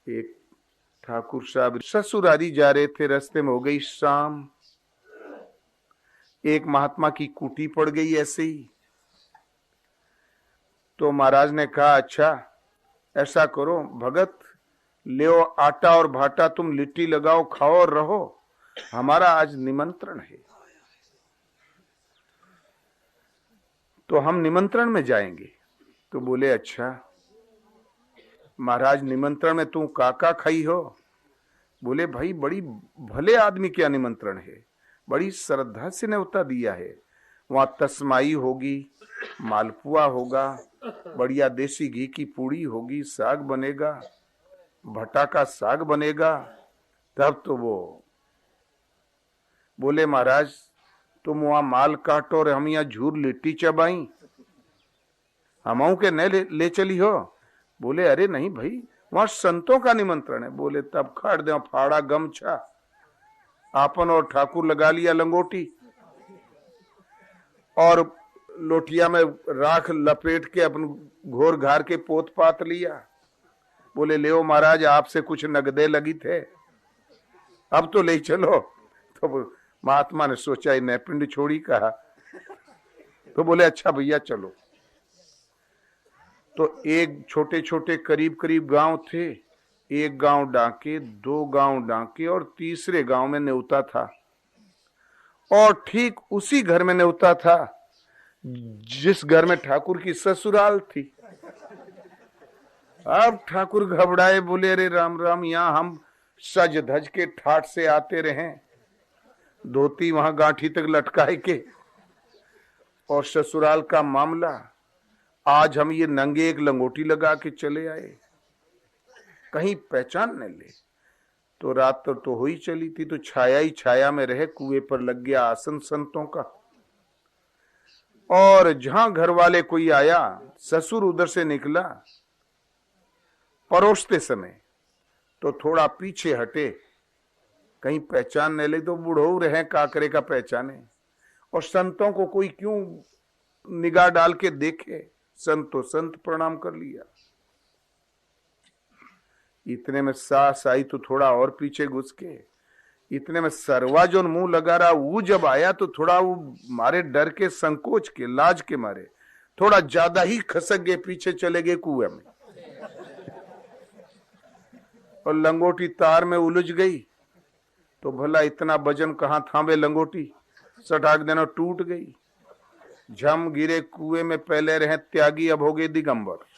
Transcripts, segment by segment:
एक ठाकुर साहब ससुरारी जा रहे थे, रास्ते में हो गई शाम। एक महात्मा की कुटी पड़ गई ऐसे ही। तो महाराज ने कहा, अच्छा ऐसा करो भगत, ले आटा और भाटा, तुम लिट्टी लगाओ, खाओ और रहो, हमारा आज निमंत्रण है। तो हम निमंत्रण में जाएंगे। तो बोले, अच्छा महाराज, निमंत्रण में तू काका खाई हो? बोले, भाई बड़ी भले आदमी क्या निमंत्रण है, बड़ी श्रद्धा से न्योता दिया है। वहां तस्माई होगी, मालपुआ होगा, बढ़िया देसी घी की पूड़ी होगी, साग बनेगा, भट्टा का साग बनेगा। तब तो वो बोले, महाराज तुम वहां माल काटो और हम यहाँ झूर लिट्टी चबाई, हम के न ले चली हो? बोले, अरे नहीं भाई, वहां संतों का निमंत्रण है। बोले, तब खाड़ दे फाड़ा गमछा, आपन और ठाकुर लगा लिया लंगोटी, और लोटिया में राख लपेट के अपन घोर घार के पोत पात लिया। बोले, ले महाराज, आपसे कुछ नगदे लगी थे, अब तो ले चलो। तो महात्मा ने सोचा न पिंड छोड़ी कहा, तो बोले, अच्छा भैया चलो। तो एक छोटे छोटे करीब करीब गांव थे, एक गांव डांके, दो गांव डांके और तीसरे गांव में न्योता था। और ठीक उसी घर में न्योता था जिस घर में ठाकुर की ससुराल थी। अब ठाकुर घबराए, बोले, अरे राम राम, यहाँ हम सज धज के ठाट से आते रहे, धोती वहां गांठी तक लटकाए के, और ससुराल का मामला, आज हम ये नंगे एक लंगोटी लगा के चले आए, कहीं पहचान न ले। तो रात तो हो ही चली थी, तो छाया ही छाया में रहे, कुएं पर लग गया आसन संतों का। और जहां घर वाले कोई आया, ससुर उधर से निकला परोसते समय, तो थोड़ा पीछे हटे, कहीं पहचान न ले, तो बूढ़ो रहे काकरे का पहचाने। और संतों को कोई क्यों निगाह डाल के देखे, संतो संत प्रणाम कर लिया। इतने में सास आई तो थोड़ा और पीछे घुस के, इतने में सरवा जो मुंह लगा रहा वो जब आया, तो थोड़ा वो मारे डर के, संकोच के, लाज के मारे थोड़ा ज्यादा ही खसक गए, पीछे चले गए कुएं में, और लंगोटी तार में उलझ गई। तो भला इतना वजन कहां थामे लंगोटी, सटाक देना टूट गई, झम गिरे कुएं में। पहले रहे त्यागी, अब हो गए दिगंबर।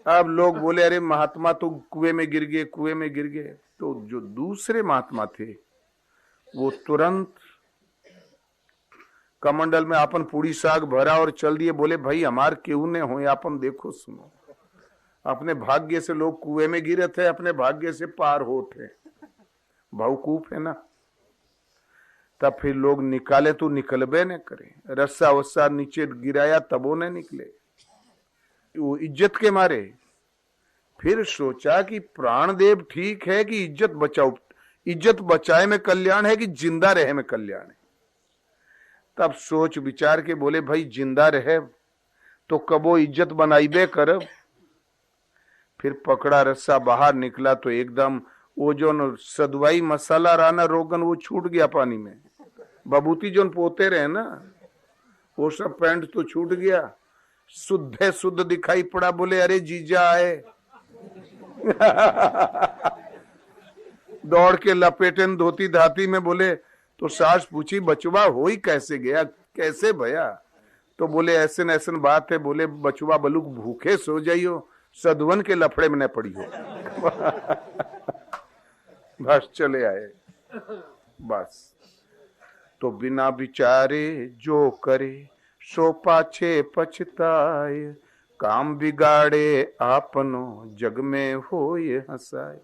अब लोग बोले, अरे महात्मा तो कुएं में गिर गए, कुएं में गिर गए। तो जो दूसरे महात्मा थे वो तुरंत कमंडल में अपन पूरी साग भरा और चल दिए। बोले, भाई हमार क्यों ने हो, अपन देखो सुनो, अपने भाग्य से लोग कुएं में गिरे थे, अपने भाग्य से पार होते, भावकूफ है ना। तब फिर लोग निकाले तो निकलबे न करे, रस्सा वस्सा नीचे गिराया तब वो न निकले, वो इज्जत के मारे। फिर सोचा कि प्राणदेव ठीक है कि इज्जत बचाओ, इज्जत बचाए में कल्याण है कि जिंदा रहे में कल्याण है। तब सोच विचार के बोले, भाई जिंदा रहे तो कबो इज्जत बनाइबे करब। फिर पकड़ा रस्सा, बाहर निकला तो एकदम वो जो सदवाई मसाला राना रोगन वो छूट गया पानी में, बबूती जो पोते रहे ना वो सब पैंट तो छूट गया, शुद्ध शुद्ध दिखाई पड़ा। बोले, अरे जीजा आए। दौड़ के लपेटन धोती धाती में। बोले, तो सास पूछी, बचवा हो ही कैसे गया, कैसे भया? तो बोले, ऐसे न ऐसे बात है। बोले, बचवा बलुक भूखे सो जाइयो, सदवन के लफड़े में न पड़ी हो। बस चले आए। बस तो बिना विचारे जो करे सो पाछे पछताए, काम बिगाड़े आपनो जग में होए हंसाए।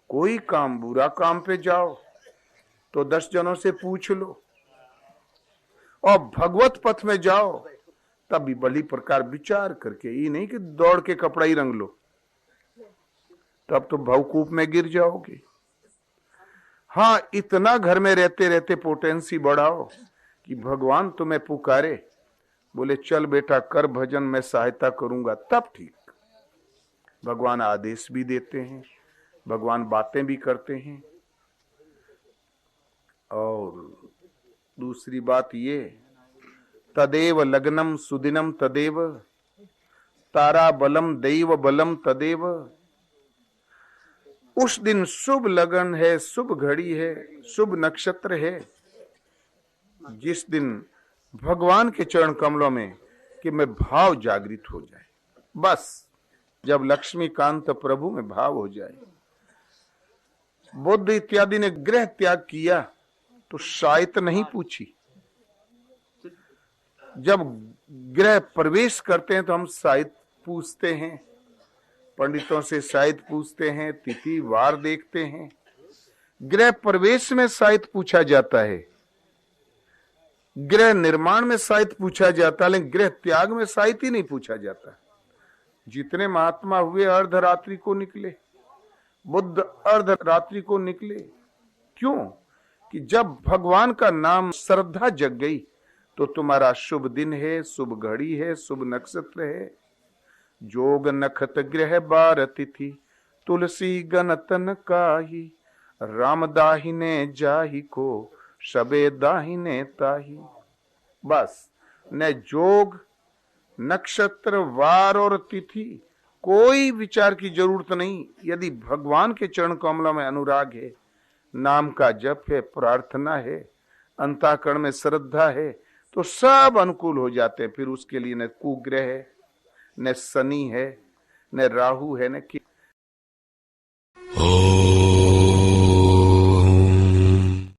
कोई काम, बुरा काम पे जाओ तो 10 जनों से पूछ लो, और भगवत पथ में जाओ तब भी बड़ी प्रकार विचार करके, ये नहीं कि दौड़ के कपड़ा ही रंग लो, तब तो भवकूप में गिर जाओगे। हाँ, इतना घर में रहते रहते पोटेंसी बढ़ाओ कि भगवान तुम्हें पुकारे, बोले चल बेटा कर भजन, मैं सहायता करूंगा, तब ठीक। भगवान आदेश भी देते हैं, भगवान बातें भी करते हैं। और दूसरी बात ये, तदेव लग्नम सुदिनम तदेव, तारा बलम दैव बलम तदेव। उस दिन शुभ लगन है, शुभ घड़ी है, शुभ नक्षत्र है, जिस दिन भगवान के चरण कमलों में कि मैं भाव जागृत हो जाए। बस जब लक्ष्मीकांत प्रभु में भाव हो जाए। बुद्ध इत्यादि ने गृह त्याग किया तो शायत नहीं पूछी। जब गृह प्रवेश करते हैं तो हम शायद पूछते हैं, पंडितों से शायद पूछते हैं, तिथि वार देखते हैं। गृह प्रवेश में शायद पूछा जाता है, गृह निर्माण में शायद पूछा जाता है, लेकिन गृह त्याग में शायद ही नहीं पूछा जाता। जितने महात्मा हुए अर्धरात्रि को निकले, बुद्ध अर्धरात्रि को निकले। क्यों? कि जब भगवान का नाम श्रद्धा जग गई तो तुम्हारा शुभ दिन है, शुभ घड़ी है, शुभ नक्षत्र है। जोग नखत गृह बार तिथि, तुलसी गणतन काही, राम दाहिने जाहि को, सबे दाहिने ताही। बस न जोग, नक्षत्र, वार और तिथि, कोई विचार की जरूरत नहीं। यदि भगवान के चरण कमलों में अनुराग है, नाम का जप है, प्रार्थना है, अंतःकरण में श्रद्धा है, तो सब अनुकूल हो जाते हैं। फिर उसके लिए न कुग्रह है, न शनि है, न राहु है, न